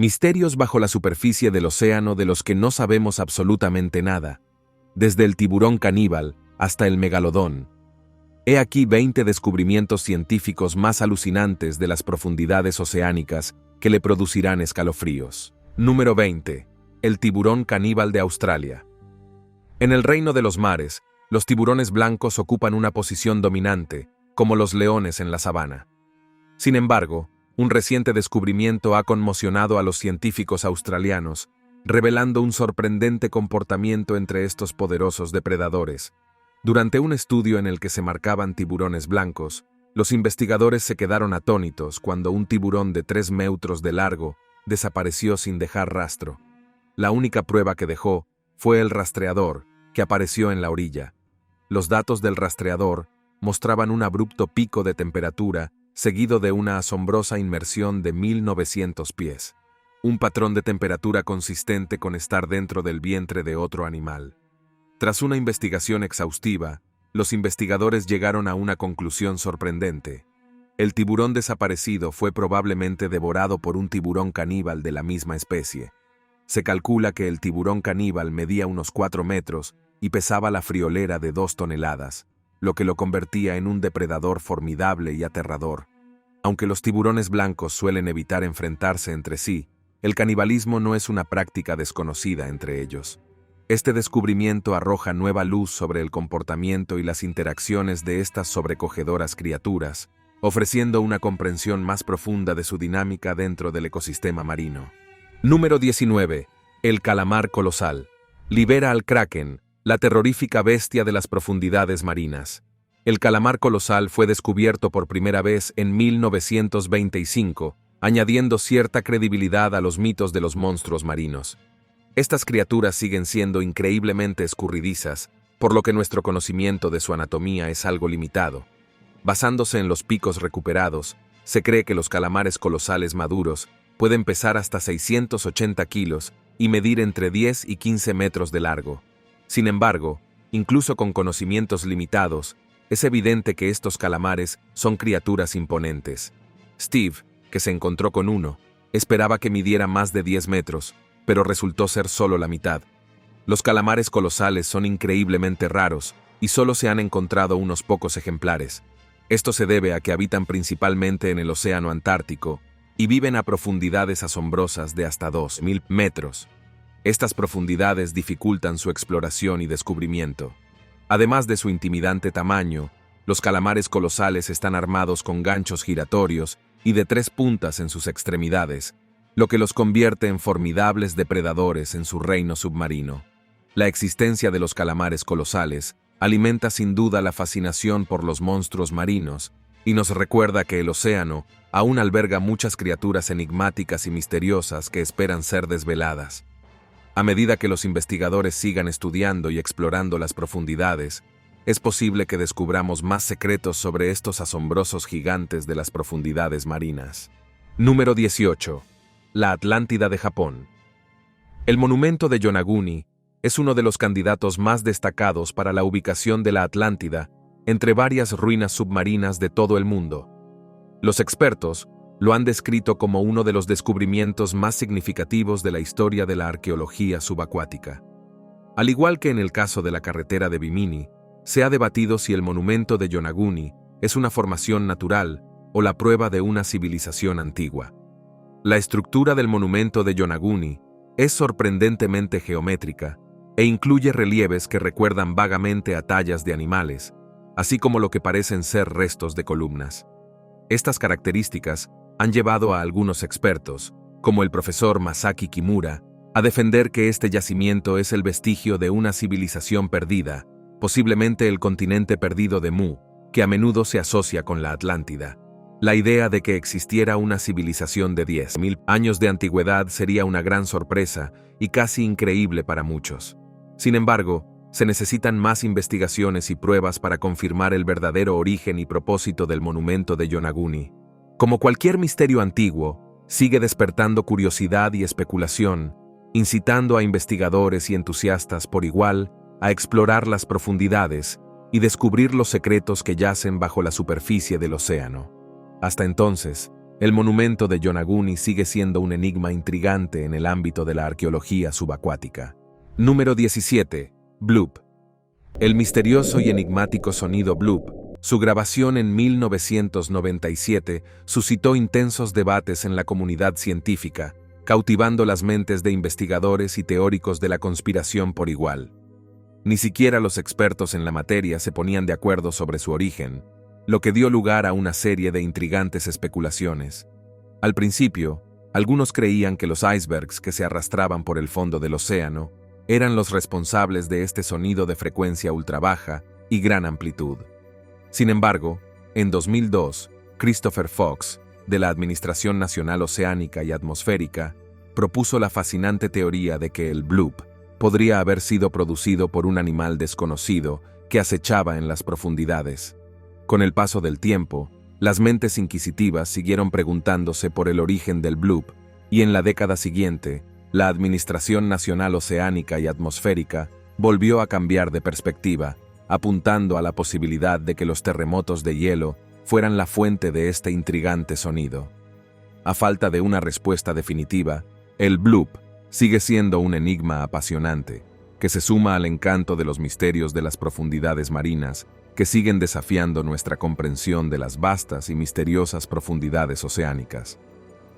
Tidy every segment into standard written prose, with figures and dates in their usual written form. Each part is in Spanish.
Misterios bajo la superficie del océano de los que no sabemos absolutamente nada, desde el tiburón caníbal hasta el megalodón. He aquí 20 descubrimientos científicos más alucinantes de las profundidades oceánicas que le producirán escalofríos. Número 20. El tiburón caníbal de Australia. En el reino de los mares, los tiburones blancos ocupan una posición dominante, como los leones en la sabana. Sin embargo, un reciente descubrimiento ha conmocionado a los científicos australianos, revelando un sorprendente comportamiento entre estos poderosos depredadores. Durante un estudio en el que se marcaban tiburones blancos, los investigadores se quedaron atónitos cuando un tiburón de 3 metros de largo desapareció sin dejar rastro. La única prueba que dejó fue el rastreador, que apareció en la orilla. Los datos del rastreador mostraban un abrupto pico de temperatura seguido de una asombrosa inmersión de 1900 pies. Un patrón de temperatura consistente con estar dentro del vientre de otro animal. Tras una investigación exhaustiva, los investigadores llegaron a una conclusión sorprendente. El tiburón desaparecido fue probablemente devorado por un tiburón caníbal de la misma especie. Se calcula que el tiburón caníbal medía unos 4 metros y pesaba la friolera de 2 toneladas, lo que lo convertía en un depredador formidable y aterrador. Aunque los tiburones blancos suelen evitar enfrentarse entre sí, el canibalismo no es una práctica desconocida entre ellos. Este descubrimiento arroja nueva luz sobre el comportamiento y las interacciones de estas sobrecogedoras criaturas, ofreciendo una comprensión más profunda de su dinámica dentro del ecosistema marino. Número 19. El calamar colosal. Libera al kraken, la terrorífica bestia de las profundidades marinas. El calamar colosal fue descubierto por primera vez en 1925, añadiendo cierta credibilidad a los mitos de los monstruos marinos. Estas criaturas siguen siendo increíblemente escurridizas, por lo que nuestro conocimiento de su anatomía es algo limitado. Basándose en los picos recuperados, se cree que los calamares colosales maduros pueden pesar hasta 680 kilos y medir entre 10 y 15 metros de largo. Sin embargo, incluso con conocimientos limitados, es evidente que estos calamares son criaturas imponentes. Steve, que se encontró con uno, esperaba que midiera más de 10 metros, pero resultó ser solo la mitad. Los calamares colosales son increíblemente raros y solo se han encontrado unos pocos ejemplares. Esto se debe a que habitan principalmente en el océano Antártico y viven a profundidades asombrosas de hasta 2000 metros. Estas profundidades dificultan su exploración y descubrimiento. Además de su intimidante tamaño, los calamares colosales están armados con ganchos giratorios y de 3 puntas en sus extremidades, lo que los convierte en formidables depredadores en su reino submarino. La existencia de los calamares colosales alimenta sin duda la fascinación por los monstruos marinos y nos recuerda que el océano aún alberga muchas criaturas enigmáticas y misteriosas que esperan ser desveladas. A medida que los investigadores sigan estudiando y explorando las profundidades, es posible que descubramos más secretos sobre estos asombrosos gigantes de las profundidades marinas. Número 18. La Atlántida de Japón. El monumento de Yonaguni es uno de los candidatos más destacados para la ubicación de la Atlántida entre varias ruinas submarinas de todo el mundo. Los expertos lo han descrito como uno de los descubrimientos más significativos de la historia de la arqueología subacuática. Al igual que en el caso de la carretera de Bimini, se ha debatido si el monumento de Yonaguni es una formación natural o la prueba de una civilización antigua. La estructura del monumento de Yonaguni es sorprendentemente geométrica e incluye relieves que recuerdan vagamente a tallas de animales, así como lo que parecen ser restos de columnas. Estas características han llevado a algunos expertos, como el profesor Masaki Kimura, a defender que este yacimiento es el vestigio de una civilización perdida, posiblemente el continente perdido de Mu, que a menudo se asocia con la Atlántida. La idea de que existiera una civilización de 10.000 años de antigüedad sería una gran sorpresa y casi increíble para muchos. Sin embargo, se necesitan más investigaciones y pruebas para confirmar el verdadero origen y propósito del monumento de Yonaguni. Como cualquier misterio antiguo, sigue despertando curiosidad y especulación, incitando a investigadores y entusiastas por igual a explorar las profundidades y descubrir los secretos que yacen bajo la superficie del océano. Hasta entonces, El monumento de Yonaguni sigue siendo un enigma intrigante en el ámbito de la arqueología subacuática. Número 17. Bloop. El misterioso y enigmático sonido bloop, su grabación en 1997, suscitó intensos debates en la comunidad científica, cautivando las mentes de investigadores y teóricos de la conspiración por igual. Ni siquiera los expertos en la materia se ponían de acuerdo sobre su origen, lo que dio lugar a una serie de intrigantes especulaciones. Al principio, algunos creían que los icebergs que se arrastraban por el fondo del océano eran los responsables de este sonido de frecuencia ultrabaja y gran amplitud. Sin embargo, en 2002, Christopher Fox, de la Administración Nacional Oceánica y Atmosférica, propuso la fascinante teoría de que el bloop podría haber sido producido por un animal desconocido que acechaba en las profundidades. Con el paso del tiempo, las mentes inquisitivas siguieron preguntándose por el origen del bloop, y en la década siguiente, la Administración Nacional Oceánica y Atmosférica volvió a cambiar de perspectiva, apuntando a la posibilidad de que los terremotos de hielo fueran la fuente de este intrigante sonido. A falta de una respuesta definitiva, el bloop sigue siendo un enigma apasionante, que se suma al encanto de los misterios de las profundidades marinas, que siguen desafiando nuestra comprensión de las vastas y misteriosas profundidades oceánicas.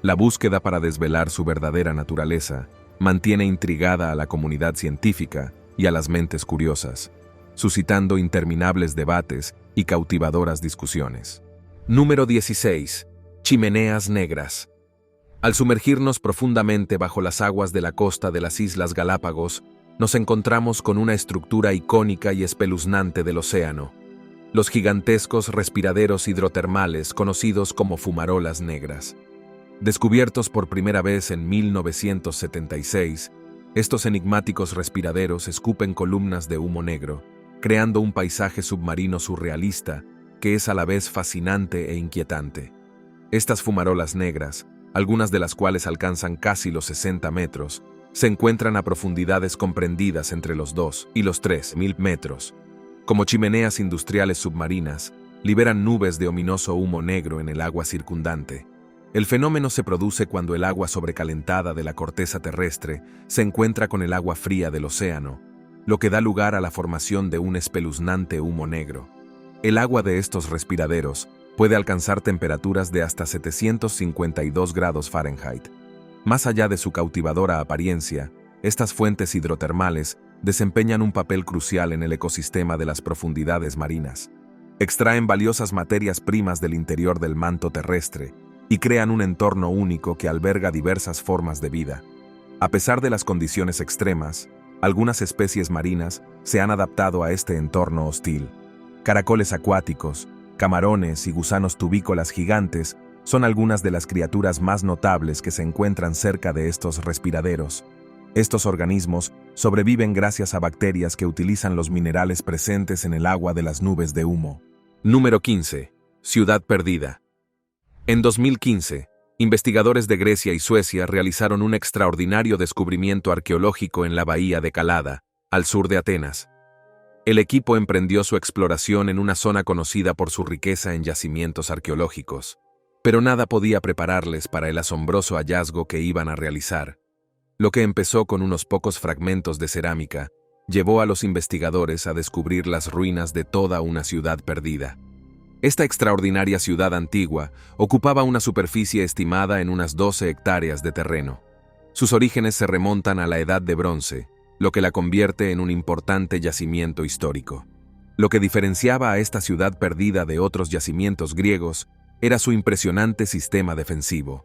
La búsqueda para desvelar su verdadera naturaleza mantiene intrigada a la comunidad científica y a las mentes curiosas, suscitando interminables debates y cautivadoras discusiones. Número 16. Chimeneas negras. Al sumergirnos profundamente bajo las aguas de la costa de las Islas Galápagos, nos encontramos con una estructura icónica y espeluznante del océano: los gigantescos respiraderos hidrotermales conocidos como fumarolas negras. Descubiertos por primera vez en 1976, estos enigmáticos respiraderos escupen columnas de humo negro, creando un paisaje submarino surrealista que es a la vez fascinante e inquietante. Estas fumarolas negras, algunas de las cuales alcanzan casi los 60 metros, se encuentran a profundidades comprendidas entre los 2 y los 3.000 metros. Como chimeneas industriales submarinas, liberan nubes de ominoso humo negro en el agua circundante. El fenómeno se produce cuando el agua sobrecalentada de la corteza terrestre se encuentra con el agua fría del océano, lo que da lugar a la formación de un espeluznante humo negro. El agua de estos respiraderos puede alcanzar temperaturas de hasta 752 grados Fahrenheit. Más allá de su cautivadora apariencia, estas fuentes hidrotermales desempeñan un papel crucial en el ecosistema de las profundidades marinas. Extraen valiosas materias primas del interior del manto terrestre y crean un entorno único que alberga diversas formas de vida. A pesar de las condiciones extremas, algunas especies marinas se han adaptado a este entorno hostil. Caracoles acuáticos, camarones y gusanos tubícolas gigantes son algunas de las criaturas más notables que se encuentran cerca de estos respiraderos. Estos organismos sobreviven gracias a bacterias que utilizan los minerales presentes en el agua de las nubes de humo. Número 15. Ciudad perdida. En 2015, investigadores de Grecia y Suecia realizaron un extraordinario descubrimiento arqueológico en la bahía de Calada, al sur de Atenas. El equipo emprendió su exploración en una zona conocida por su riqueza en yacimientos arqueológicos, pero nada podía prepararles para el asombroso hallazgo que iban a realizar. Lo que empezó con unos pocos fragmentos de cerámica, llevó a los investigadores a descubrir las ruinas de toda una ciudad perdida. Esta extraordinaria ciudad antigua ocupaba una superficie estimada en unas 12 hectáreas de terreno. Sus orígenes se remontan a la Edad de Bronce, lo que la convierte en un importante yacimiento histórico. Lo que diferenciaba a esta ciudad perdida de otros yacimientos griegos era su impresionante sistema defensivo.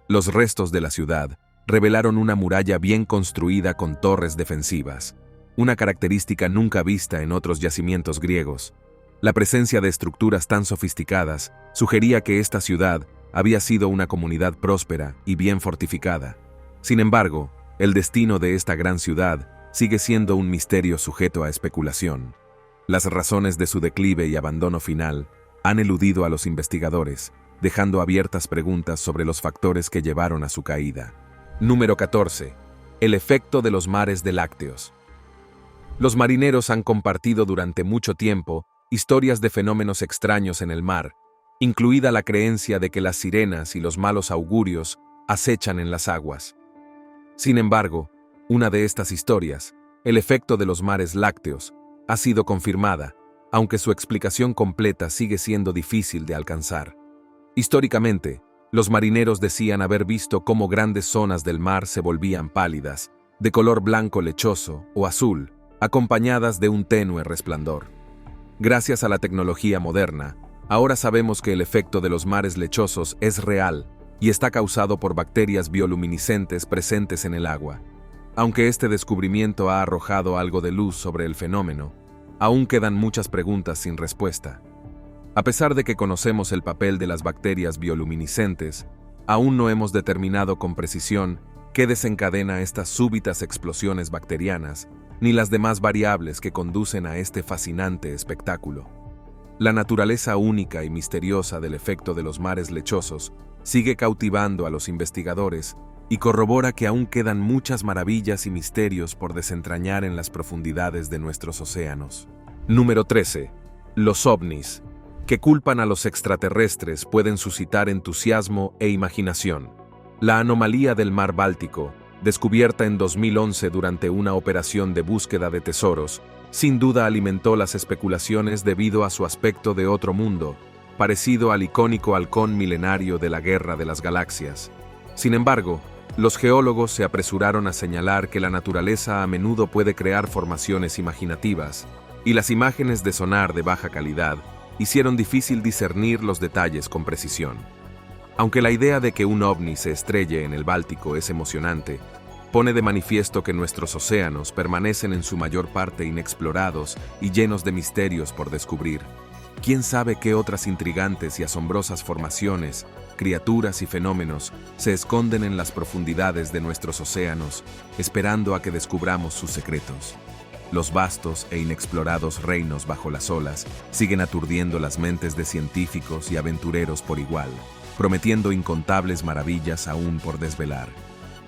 Los restos de la ciudad revelaron una muralla bien construida con torres defensivas, una característica nunca vista en otros yacimientos griegos. La presencia de estructuras tan sofisticadas sugería que esta ciudad había sido una comunidad próspera y bien fortificada. Sin embargo, el destino de esta gran ciudad sigue siendo un misterio sujeto a especulación. Las razones de su declive y abandono final han eludido a los investigadores, dejando abiertas preguntas sobre los factores que llevaron a su caída. Número 14. El efecto de los mares de lácteos. Los marineros han compartido durante mucho tiempo historias de fenómenos extraños en el mar, incluida la creencia de que las sirenas y los malos augurios acechan en las aguas. Sin embargo, una de estas historias, el efecto de los mares lácteos, ha sido confirmada, aunque su explicación completa sigue siendo difícil de alcanzar. Históricamente, los marineros decían haber visto cómo grandes zonas del mar se volvían pálidas, de color blanco lechoso o azul, acompañadas de un tenue resplandor. Gracias a la tecnología moderna, ahora sabemos que el efecto de los mares lechosos es real y está causado por bacterias bioluminiscentes presentes en el agua. Aunque este descubrimiento ha arrojado algo de luz sobre el fenómeno, aún quedan muchas preguntas sin respuesta. A pesar de que conocemos el papel de las bacterias bioluminiscentes, aún no hemos determinado con precisión qué desencadena estas súbitas explosiones bacterianas, ni las demás variables que conducen a este fascinante espectáculo. La naturaleza única y misteriosa del efecto de los mares lechosos sigue cautivando a los investigadores y corrobora que aún quedan muchas maravillas y misterios por desentrañar en las profundidades de nuestros océanos. Número 13. Los ovnis, que culpan a los extraterrestres, pueden suscitar entusiasmo e imaginación. La anomalía del mar Báltico, descubierta en 2011 durante una operación de búsqueda de tesoros, sin duda alimentó las especulaciones debido a su aspecto de otro mundo, parecido al icónico halcón milenario de la Guerra de las Galaxias. Sin embargo, los geólogos se apresuraron a señalar que la naturaleza a menudo puede crear formaciones imaginativas, y las imágenes de sonar de baja calidad hicieron difícil discernir los detalles con precisión. Aunque la idea de que un ovni se estrelle en el Báltico es emocionante, pone de manifiesto que nuestros océanos permanecen en su mayor parte inexplorados y llenos de misterios por descubrir. ¿Quién sabe qué otras intrigantes y asombrosas formaciones, criaturas y fenómenos se esconden en las profundidades de nuestros océanos, esperando a que descubramos sus secretos? Los vastos e inexplorados reinos bajo las olas siguen aturdiendo las mentes de científicos y aventureros por igual, prometiendo incontables maravillas aún por desvelar.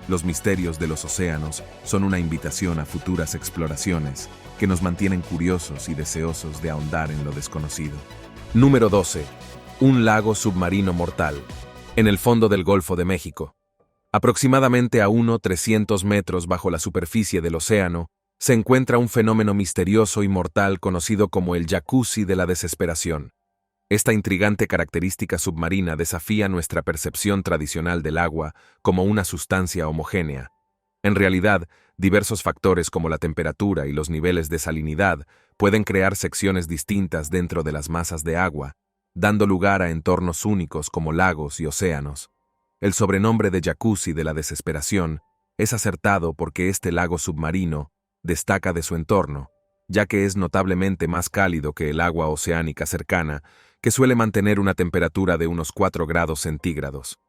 Los misterios de los océanos son una invitación a futuras exploraciones que nos mantienen curiosos y deseosos de ahondar en lo desconocido. Número 12. Un lago submarino mortal. En el fondo del Golfo de México, aproximadamente a 300 metros bajo la superficie del océano, se encuentra un fenómeno misterioso y mortal conocido como el jacuzzi de la desesperación. Esta intrigante característica submarina desafía nuestra percepción tradicional del agua como una sustancia homogénea. En realidad, diversos factores como la temperatura y los niveles de salinidad pueden crear secciones distintas dentro de las masas de agua, dando lugar a entornos únicos como lagos y océanos. El sobrenombre de jacuzzi de la desesperación es acertado porque este lago submarino destaca de su entorno, ya que es notablemente más cálido que el agua oceánica cercana, que suele mantener una temperatura de unos 4 grados centígrados.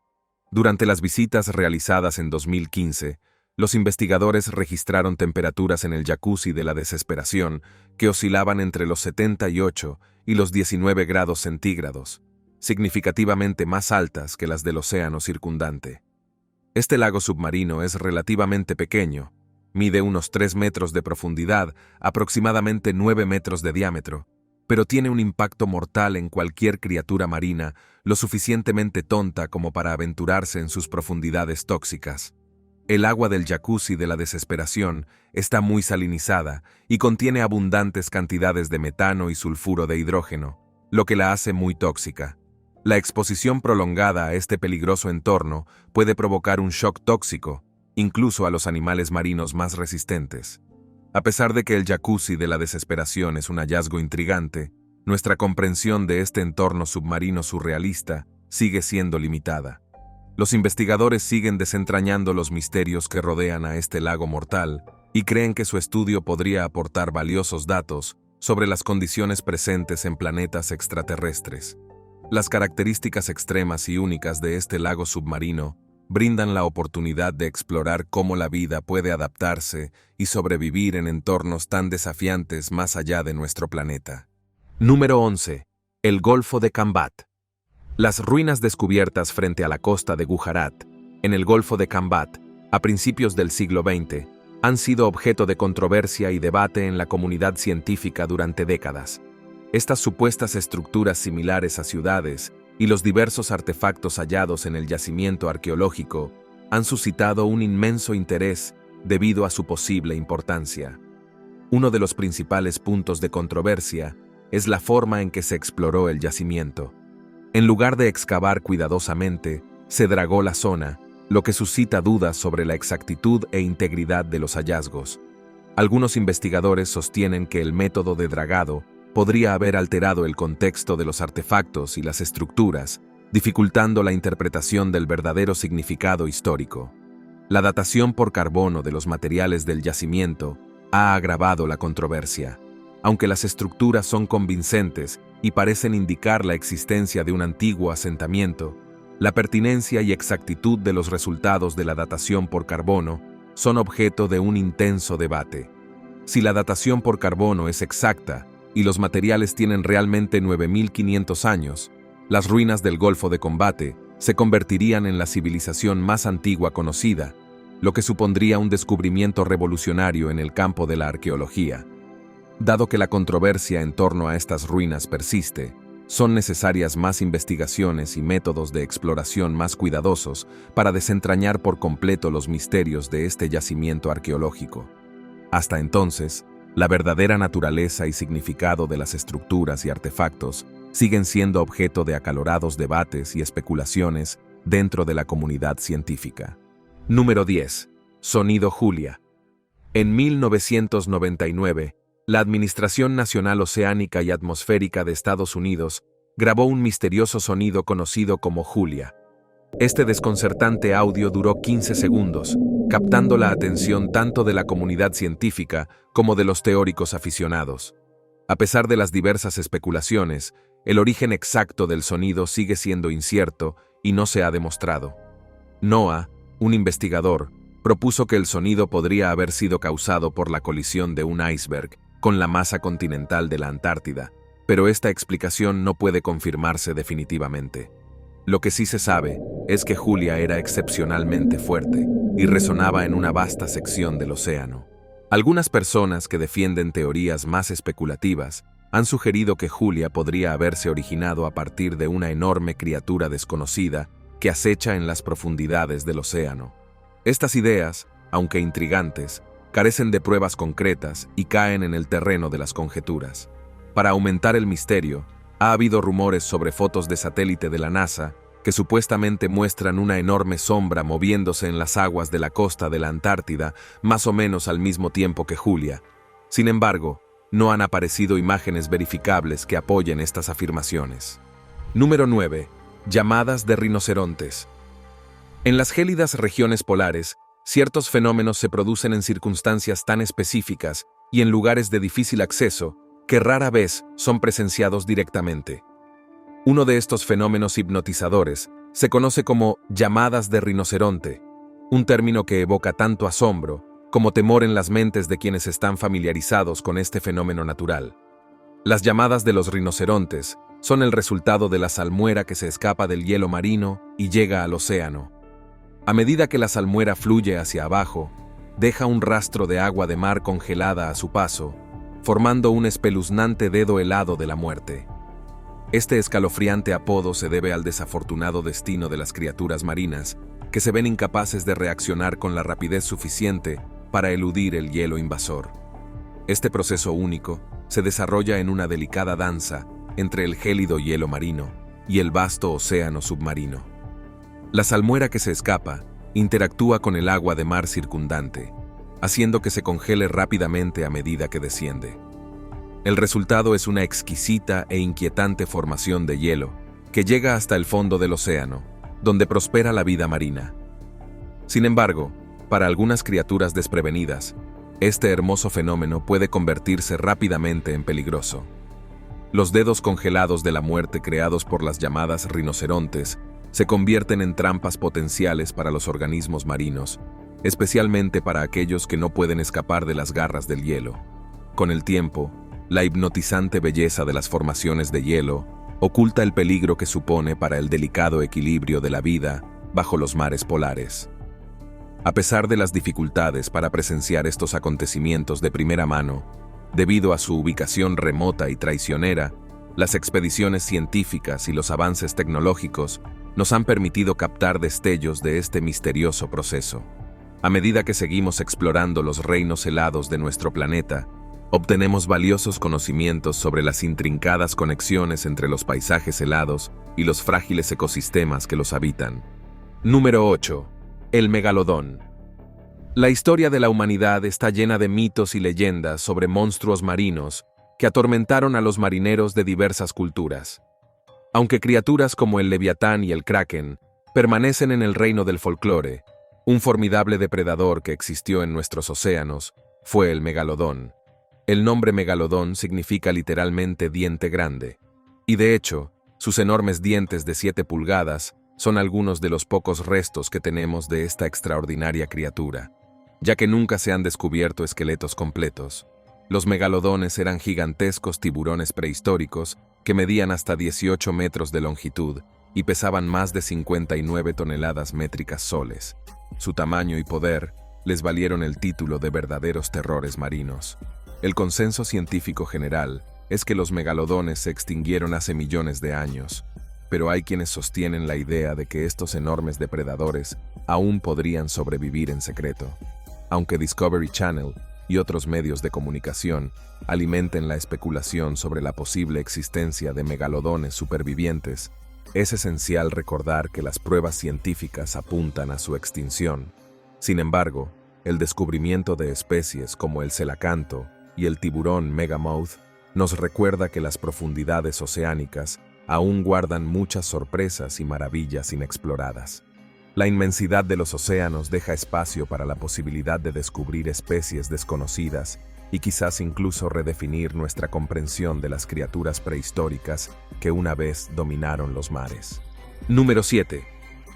Durante las visitas realizadas en 2015, los investigadores registraron temperaturas en el jacuzzi de la desesperación que oscilaban entre los 78 y los 19 grados centígrados, significativamente más altas que las del océano circundante. Este lago submarino es relativamente pequeño, mide unos 3 metros de profundidad, aproximadamente 9 metros de diámetro, pero tiene un impacto mortal en cualquier criatura marina lo suficientemente tonta como para aventurarse en sus profundidades tóxicas. El agua del jacuzzi de la desesperación está muy salinizada y contiene abundantes cantidades de metano y sulfuro de hidrógeno, lo que la hace muy tóxica. La exposición prolongada a este peligroso entorno puede provocar un shock tóxico, incluso a los animales marinos más resistentes. A pesar de que el jacuzzi de la desesperación es un hallazgo intrigante, nuestra comprensión de este entorno submarino surrealista sigue siendo limitada. Los investigadores siguen desentrañando los misterios que rodean a este lago mortal y creen que su estudio podría aportar valiosos datos sobre las condiciones presentes en planetas extraterrestres. Las características extremas y únicas de este lago submarino brindan la oportunidad de explorar cómo la vida puede adaptarse y sobrevivir en entornos tan desafiantes más allá de nuestro planeta. Número 11. El Golfo de Cambat. Las ruinas descubiertas frente a la costa de Gujarat, en el Golfo de Cambat, a principios del siglo XX, han sido objeto de controversia y debate en la comunidad científica durante décadas. Estas supuestas estructuras similares a ciudades y los diversos artefactos hallados en el yacimiento arqueológico han suscitado un inmenso interés debido a su posible importancia. Uno de los principales puntos de controversia es la forma en que se exploró el yacimiento. En lugar de excavar cuidadosamente, se dragó la zona, lo que suscita dudas sobre la exactitud e integridad de los hallazgos. Algunos investigadores sostienen que el método de dragado podría haber alterado el contexto de los artefactos y las estructuras, dificultando la interpretación del verdadero significado histórico. La datación por carbono de los materiales del yacimiento ha agravado la controversia. Aunque las estructuras son convincentes y parecen indicar la existencia de un antiguo asentamiento, la pertinencia y exactitud de los resultados de la datación por carbono son objeto de un intenso debate. Si la datación por carbono es exacta y los materiales tienen realmente 9.500 años, las ruinas del Golfo de Combate se convertirían en la civilización más antigua conocida, lo que supondría un descubrimiento revolucionario en el campo de la arqueología. Dado que la controversia en torno a estas ruinas persiste, son necesarias más investigaciones y métodos de exploración más cuidadosos para desentrañar por completo los misterios de este yacimiento arqueológico. Hasta entonces, la verdadera naturaleza y significado de las estructuras y artefactos siguen siendo objeto de acalorados debates y especulaciones dentro de la comunidad científica. Número 10. Sonido Julia. En 1999, la Administración Nacional Oceánica y Atmosférica de Estados Unidos grabó un misterioso sonido conocido como Julia. Este desconcertante audio duró 15 segundos, captando la atención tanto de la comunidad científica como de los teóricos aficionados. A pesar de las diversas especulaciones, el origen exacto del sonido sigue siendo incierto y no se ha demostrado. NOAA, un investigador, propuso que el sonido podría haber sido causado por la colisión de un iceberg con la masa continental de la Antártida, pero esta explicación no puede confirmarse definitivamente. Lo que sí se sabe es que Julia era excepcionalmente fuerte y resonaba en una vasta sección del océano. Algunas personas que defienden teorías más especulativas han sugerido que Julia podría haberse originado a partir de una enorme criatura desconocida que acecha en las profundidades del océano. Estas ideas, aunque intrigantes, carecen de pruebas concretas y caen en el terreno de las conjeturas. Para aumentar el misterio, ha habido rumores sobre fotos de satélite de la NASA que supuestamente muestran una enorme sombra moviéndose en las aguas de la costa de la Antártida más o menos al mismo tiempo que Julia. Sin embargo, no han aparecido imágenes verificables que apoyen estas afirmaciones. Número 9. Llamadas de rinocerontes. En las gélidas regiones polares, ciertos fenómenos se producen en circunstancias tan específicas y en lugares de difícil acceso que rara vez son presenciados directamente. Uno de estos fenómenos hipnotizadores se conoce como llamadas de rinoceronte, un término que evoca tanto asombro como temor en las mentes de quienes están familiarizados con este fenómeno natural. Las llamadas de los rinocerontes son el resultado de la salmuera que se escapa del hielo marino y llega al océano. A medida que la salmuera fluye hacia abajo, deja un rastro de agua de mar congelada a su paso, formando un espeluznante dedo helado de la muerte. Este escalofriante apodo se debe al desafortunado destino de las criaturas marinas, que se ven incapaces de reaccionar con la rapidez suficiente para eludir el hielo invasor. Este proceso único se desarrolla en una delicada danza entre el gélido hielo marino y el vasto océano submarino. La salmuera que se escapa interactúa con el agua de mar circundante, haciendo que se congele rápidamente a medida que desciende. El resultado es una exquisita e inquietante formación de hielo que llega hasta el fondo del océano, donde prospera la vida marina. Sin embargo, para algunas criaturas desprevenidas, este hermoso fenómeno puede convertirse rápidamente en peligroso. Los dedos congelados de la muerte creados por las llamadas rinocerontes se convierten en trampas potenciales para los organismos marinos, especialmente para aquellos que no pueden escapar de las garras del hielo. Con el tiempo, la hipnotizante belleza de las formaciones de hielo oculta el peligro que supone para el delicado equilibrio de la vida bajo los mares polares. A pesar de las dificultades para presenciar estos acontecimientos de primera mano, debido a su ubicación remota y traicionera, Las expediciones científicas y los avances tecnológicos nos han permitido captar destellos de este misterioso proceso. A medida que seguimos explorando los reinos helados de nuestro planeta, obtenemos valiosos conocimientos sobre las intrincadas conexiones entre los paisajes helados y los frágiles ecosistemas que los habitan. Número 8. El megalodón. La historia de la humanidad está llena de mitos y leyendas sobre monstruos marinos que atormentaron a los marineros de diversas culturas. Aunque criaturas como el Leviatán y el Kraken permanecen en el reino del folclore, un formidable depredador que existió en nuestros océanos fue el megalodón. El nombre megalodón significa literalmente diente grande, y de hecho, sus enormes dientes de 7 pulgadas son algunos de los pocos restos que tenemos de esta extraordinaria criatura, ya que nunca se han descubierto esqueletos completos. Los megalodones eran gigantescos tiburones prehistóricos que medían hasta 18 metros de longitud y pesaban más de 59 toneladas métricas soles. Su tamaño y poder les valieron el título de verdaderos terrores marinos. El consenso científico general es que los megalodones se extinguieron hace millones de años, pero hay quienes sostienen la idea de que estos enormes depredadores aún podrían sobrevivir en secreto. Aunque Discovery Channel y otros medios de comunicación alimenten la especulación sobre la posible existencia de megalodones supervivientes, es esencial recordar que las pruebas científicas apuntan a su extinción. Sin embargo, el descubrimiento de especies como el celacanto y el tiburón megamouth nos recuerda que las profundidades oceánicas aún guardan muchas sorpresas y maravillas inexploradas. La inmensidad de los océanos deja espacio para la posibilidad de descubrir especies desconocidas y quizás incluso redefinir nuestra comprensión de las criaturas prehistóricas que una vez dominaron los mares. Número 7.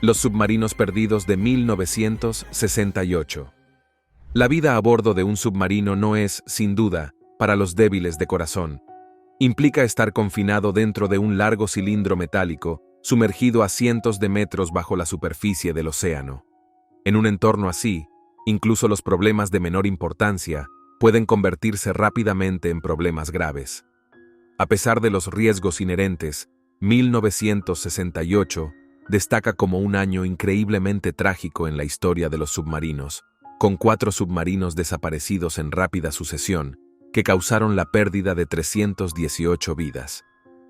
Los submarinos perdidos de 1968. La vida a bordo de un submarino no es, sin duda, para los débiles de corazón. Implica estar confinado dentro de un largo cilindro metálico, sumergido a cientos de metros bajo la superficie del océano. En un entorno así, incluso los problemas de menor importancia pueden convertirse rápidamente en problemas graves. A pesar de los riesgos inherentes, 1968 destaca como un año increíblemente trágico en la historia de los submarinos, con 4 submarinos desaparecidos en rápida sucesión, que causaron la pérdida de 318 vidas.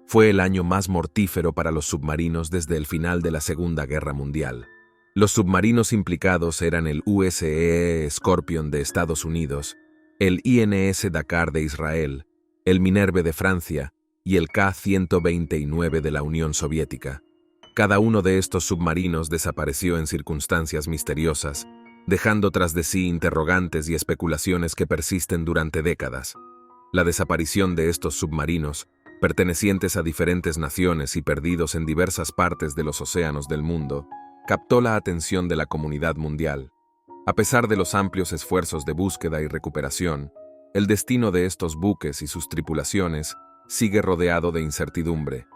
Fue el año más mortífero para los submarinos desde el final de la Segunda Guerra Mundial. Los submarinos implicados eran el USS Scorpion de Estados Unidos, el INS Dakar de Israel, el Minerve de Francia y el K-129 de la Unión Soviética. Cada uno de estos submarinos desapareció en circunstancias misteriosas, dejando tras de sí interrogantes y especulaciones que persisten durante décadas. La desaparición de estos submarinos, pertenecientes a diferentes naciones y perdidos en diversas partes de los océanos del mundo, captó la atención de la comunidad mundial. A pesar de los amplios esfuerzos de búsqueda y recuperación, el destino de estos buques y sus tripulaciones sigue rodeado de incertidumbre.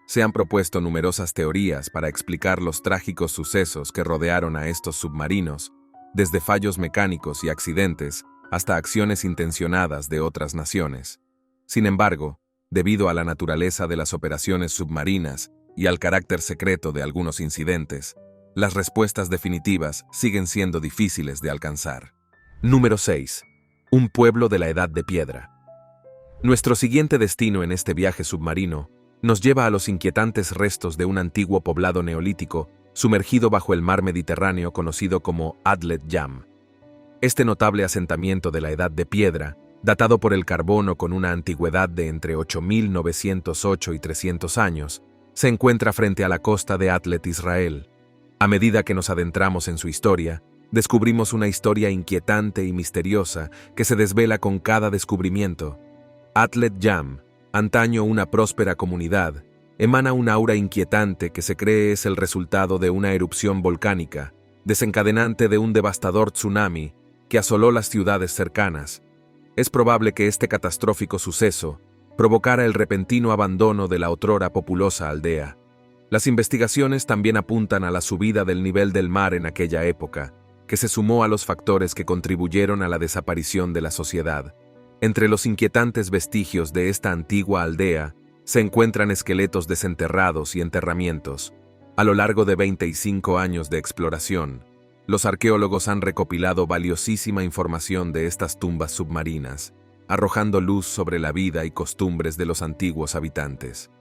Se han propuesto numerosas teorías para explicar los trágicos sucesos que rodearon a estos submarinos, desde fallos mecánicos y accidentes hasta acciones intencionadas de otras naciones. Sin embargo, debido a la naturaleza de las operaciones submarinas y al carácter secreto de algunos incidentes, las respuestas definitivas siguen siendo difíciles de alcanzar. Número 6. Un pueblo de la Edad de Piedra. Nuestro siguiente destino en este viaje submarino nos lleva a los inquietantes restos de un antiguo poblado neolítico sumergido bajo el mar Mediterráneo conocido como Atlet Jam. Este notable asentamiento de la Edad de Piedra, datado por el carbono con una antigüedad de entre 8.908 y 300 años, se encuentra frente a la costa de Atlet, Israel. A medida que nos adentramos en su historia, descubrimos una historia inquietante y misteriosa que se desvela con cada descubrimiento. Atlet Jam, antaño una próspera comunidad, emana un aura inquietante que se cree es el resultado de una erupción volcánica, desencadenante de un devastador tsunami que asoló las ciudades cercanas. Es probable que este catastrófico suceso provocara el repentino abandono de la otrora populosa aldea. Las investigaciones también apuntan a la subida del nivel del mar en aquella época, que se sumó a los factores que contribuyeron a la desaparición de la sociedad. Entre los inquietantes vestigios de esta antigua aldea, Se encuentran esqueletos desenterrados y enterramientos. A lo largo de 25 años de exploración, los arqueólogos han recopilado valiosísima información de estas tumbas submarinas, arrojando luz sobre la vida y costumbres de los antiguos habitantes.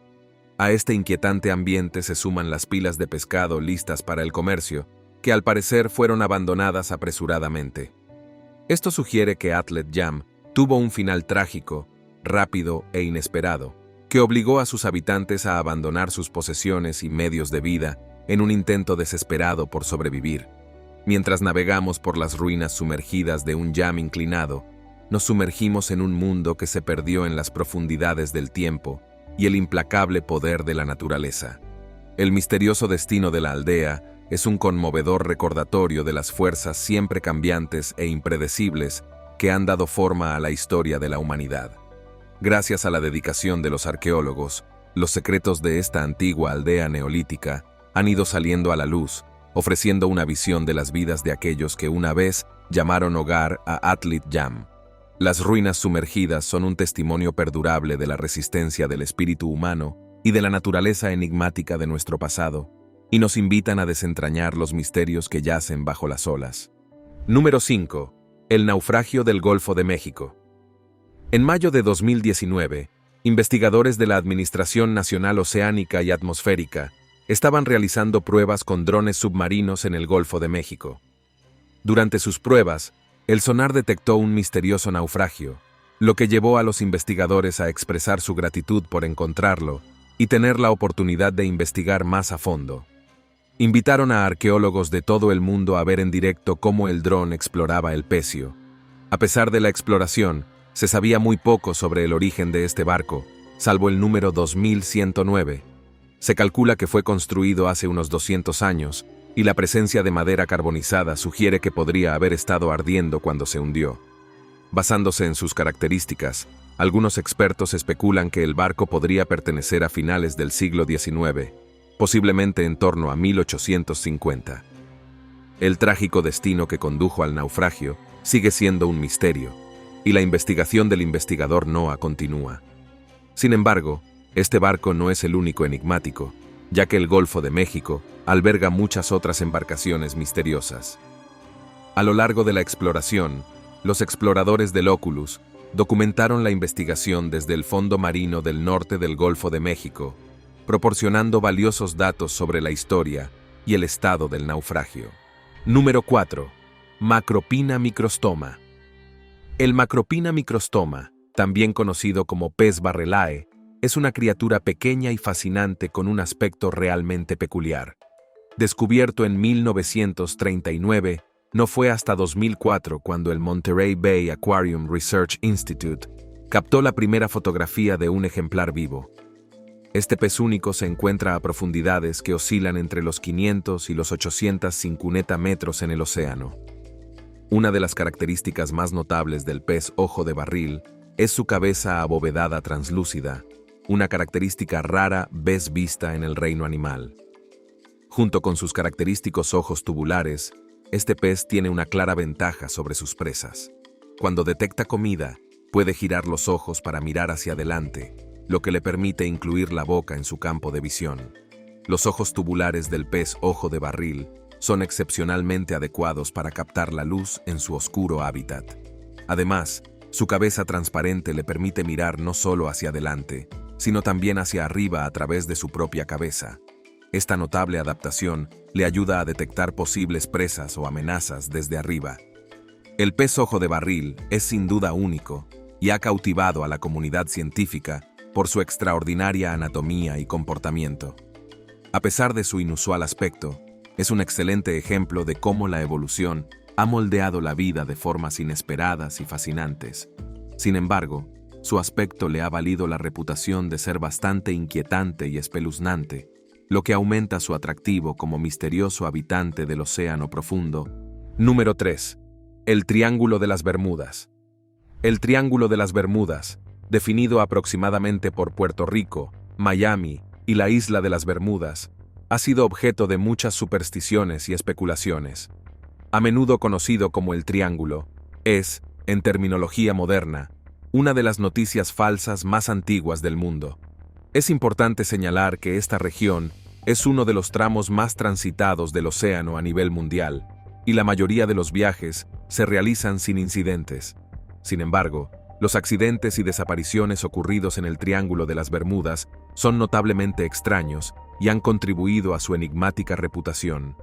A este inquietante ambiente se suman las pilas de pescado listas para el comercio, que al parecer fueron abandonadas apresuradamente. Esto sugiere que Atlet Jam tuvo un final trágico, rápido e inesperado, que obligó a sus habitantes a abandonar sus posesiones y medios de vida en un intento desesperado por sobrevivir. Mientras navegamos por las ruinas sumergidas de un Jam inclinado, nos sumergimos en un mundo que se perdió en las profundidades del tiempo y el implacable poder de la naturaleza. El misterioso destino de la aldea es un conmovedor recordatorio de las fuerzas siempre cambiantes e impredecibles que han dado forma a la historia de la humanidad. Gracias a la dedicación de los arqueólogos, los secretos de esta antigua aldea neolítica han ido saliendo a la luz, ofreciendo una visión de las vidas de aquellos que una vez llamaron hogar a Atlet Jam. Las ruinas sumergidas son un testimonio perdurable de la resistencia del espíritu humano y de la naturaleza enigmática de nuestro pasado, y nos invitan a desentrañar los misterios que yacen bajo las olas. Número 5. El naufragio del Golfo de México. En mayo de 2019, investigadores de la Administración Nacional Oceánica y Atmosférica estaban realizando pruebas con drones submarinos en el Golfo de México. Durante sus pruebas, el sonar detectó un misterioso naufragio, lo que llevó a los investigadores a expresar su gratitud por encontrarlo y tener la oportunidad de investigar más a fondo. Invitaron a arqueólogos de todo el mundo a ver en directo cómo el dron exploraba el pecio. A pesar de la exploración, se sabía muy poco sobre el origen de este barco, salvo el número 2109. Se calcula que fue construido hace unos 200 años, y la presencia de madera carbonizada sugiere que podría haber estado ardiendo cuando se hundió. Basándose en sus características, algunos expertos especulan que el barco podría pertenecer a finales del siglo XIX, posiblemente en torno a 1850. El trágico destino que condujo al naufragio sigue siendo un misterio, y la investigación del investigador NOAA continúa. Sin embargo, este barco no es el único enigmático, ya que el Golfo de México alberga muchas otras embarcaciones misteriosas. A lo largo de la exploración, los exploradores del Oculus documentaron la investigación desde el fondo marino del norte del Golfo de México, proporcionando valiosos datos sobre la historia y el estado del naufragio. Número 4. Macropina microstoma. El Macropina microstoma, también conocido como pez barrelae, es una criatura pequeña y fascinante con un aspecto realmente peculiar. Descubierto en 1939, no fue hasta 2004 cuando el Monterey Bay Aquarium Research Institute captó la primera fotografía de un ejemplar vivo. Este pez único se encuentra a profundidades que oscilan entre los 500 y los 850 metros en el océano. Una de las características más notables del pez ojo de barril es su cabeza abovedada translúcida, una característica rara vez vista en el reino animal. Junto con sus característicos ojos tubulares, este pez tiene una clara ventaja sobre sus presas. Cuando detecta comida, puede girar los ojos para mirar hacia adelante, lo que le permite incluir la boca en su campo de visión. Los ojos tubulares del pez ojo de barril son excepcionalmente adecuados para captar la luz en su oscuro hábitat. Además, su cabeza transparente le permite mirar no solo hacia adelante, sino también hacia arriba a través de su propia cabeza. Esta notable adaptación le ayuda a detectar posibles presas o amenazas desde arriba. El pez ojo de barril es sin duda único y ha cautivado a la comunidad científica por su extraordinaria anatomía y comportamiento. A pesar de su inusual aspecto, es un excelente ejemplo de cómo la evolución ha moldeado la vida de formas inesperadas y fascinantes. Sin embargo, su aspecto le ha valido la reputación de ser bastante inquietante y espeluznante, lo que aumenta su atractivo como misterioso habitante del océano profundo. Número 3. El Triángulo de las Bermudas. El Triángulo de las Bermudas, definido aproximadamente por Puerto Rico, Miami y la isla de las Bermudas, ha sido objeto de muchas supersticiones y especulaciones. A menudo conocido como el Triángulo, es, en terminología moderna, una de las noticias falsas más antiguas del mundo. Es importante señalar que esta región es uno de los tramos más transitados del océano a nivel mundial, y la mayoría de los viajes se realizan sin incidentes. Sin embargo, los accidentes y desapariciones ocurridos en el Triángulo de las Bermudas son notablemente extraños y han contribuido a su enigmática reputación.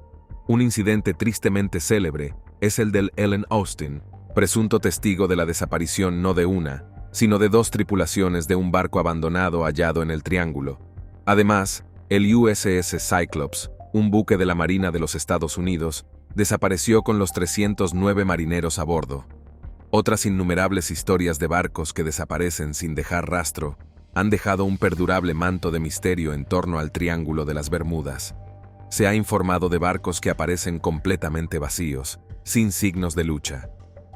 Un incidente tristemente célebre es el del Ellen Austin, presunto testigo de la desaparición no de una, sino de dos tripulaciones de un barco abandonado hallado en el Triángulo. Además, el USS Cyclops, un buque de la Marina de los Estados Unidos, desapareció con los 309 marineros a bordo. Otras innumerables historias de barcos que desaparecen sin dejar rastro han dejado un perdurable manto de misterio en torno al Triángulo de las Bermudas. Se ha informado de barcos que aparecen completamente vacíos, sin signos de lucha.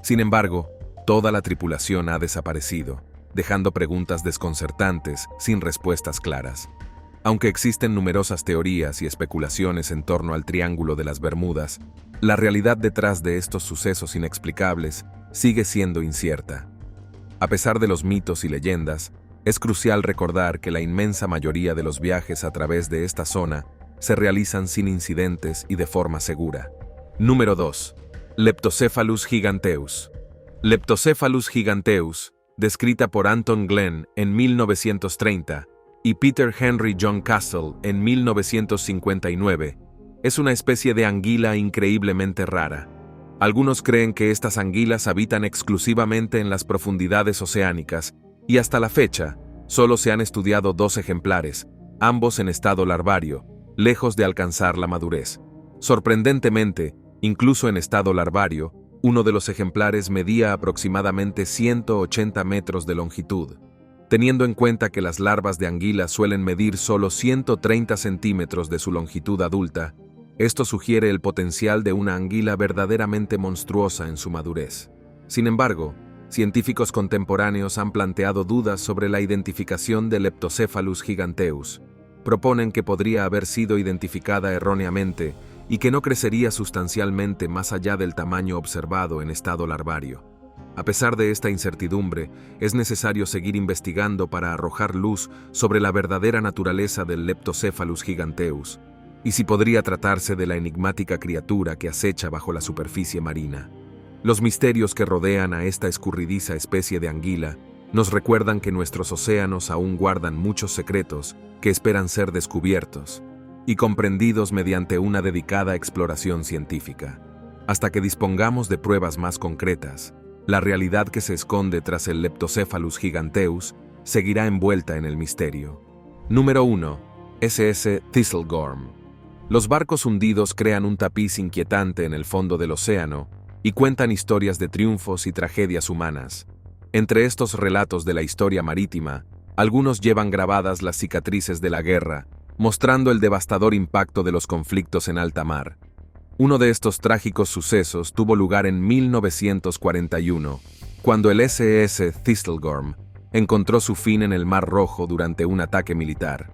Sin embargo, toda la tripulación ha desaparecido, dejando preguntas desconcertantes sin respuestas claras. Aunque existen numerosas teorías y especulaciones en torno al Triángulo de las Bermudas, la realidad detrás de estos sucesos inexplicables sigue siendo incierta. A pesar de los mitos y leyendas, es crucial recordar que la inmensa mayoría de los viajes a través de esta zona se realizan sin incidentes y de forma segura. Número 2. Leptocephalus giganteus. Leptocephalus giganteus, descrita por Anton Glenn en 1930 y Peter Henry John Castle en 1959, es una especie de anguila increíblemente rara. Algunos creen que estas anguilas habitan exclusivamente en las profundidades oceánicas y hasta la fecha solo se han estudiado 2 ejemplares, ambos en estado larvario, lejos de alcanzar la madurez. Sorprendentemente, incluso en estado larvario, uno de los ejemplares medía aproximadamente 180 metros de longitud. Teniendo en cuenta que las larvas de anguila suelen medir solo 130 centímetros de su longitud adulta, esto sugiere el potencial de una anguila verdaderamente monstruosa en su madurez. Sin embargo, científicos contemporáneos han planteado dudas sobre la identificación de Leptocephalus giganteus. Proponen que podría haber sido identificada erróneamente y que no crecería sustancialmente más allá del tamaño observado en estado larvario. A pesar de esta incertidumbre, es necesario seguir investigando para arrojar luz sobre la verdadera naturaleza del Leptocephalus giganteus, y si podría tratarse de la enigmática criatura que acecha bajo la superficie marina. Los misterios que rodean a esta escurridiza especie de anguila nos recuerdan que nuestros océanos aún guardan muchos secretos que esperan ser descubiertos y comprendidos mediante una dedicada exploración científica. Hasta que dispongamos de pruebas más concretas, la realidad que se esconde tras el Leptocephalus giganteus seguirá envuelta en el misterio. Número 1. SS Thistlegorm. Los barcos hundidos crean un tapiz inquietante en el fondo del océano y cuentan historias de triunfos y tragedias humanas. Entre estos relatos de la historia marítima, algunos llevan grabadas las cicatrices de la guerra, mostrando el devastador impacto de los conflictos en alta mar. Uno de estos trágicos sucesos tuvo lugar en 1941, cuando el SS Thistlegorm encontró su fin en el Mar Rojo durante un ataque militar.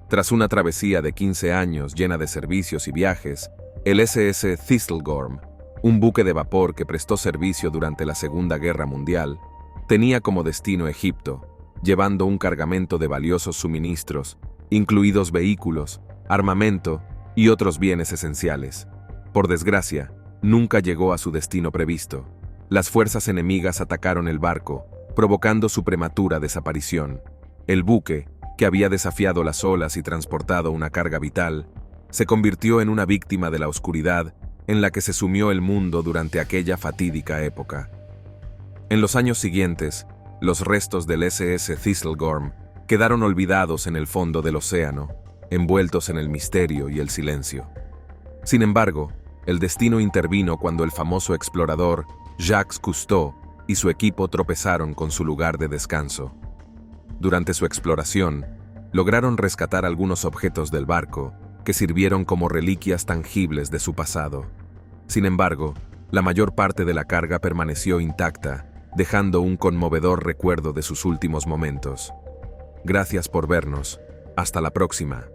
Tras una travesía de 15 años llena de servicios y viajes, el SS Thistlegorm, un buque de vapor que prestó servicio durante la Segunda Guerra Mundial, tenía como destino Egipto, llevando un cargamento de valiosos suministros, incluidos vehículos, armamento y otros bienes esenciales. Por desgracia, nunca llegó a su destino previsto. Las fuerzas enemigas atacaron el barco, provocando su prematura desaparición. El buque, que había desafiado las olas y transportado una carga vital, se convirtió en una víctima de la oscuridad en la que se sumió el mundo durante aquella fatídica época. En los años siguientes, los restos del SS Thistlegorm quedaron olvidados en el fondo del océano, envueltos en el misterio y el silencio. Sin embargo, el destino intervino cuando el famoso explorador Jacques Cousteau y su equipo tropezaron con su lugar de descanso. Durante su exploración, lograron rescatar algunos objetos del barco que sirvieron como reliquias tangibles de su pasado. Sin embargo, la mayor parte de la carga permaneció intacta, dejando un conmovedor recuerdo de sus últimos momentos. Gracias por vernos. Hasta la próxima.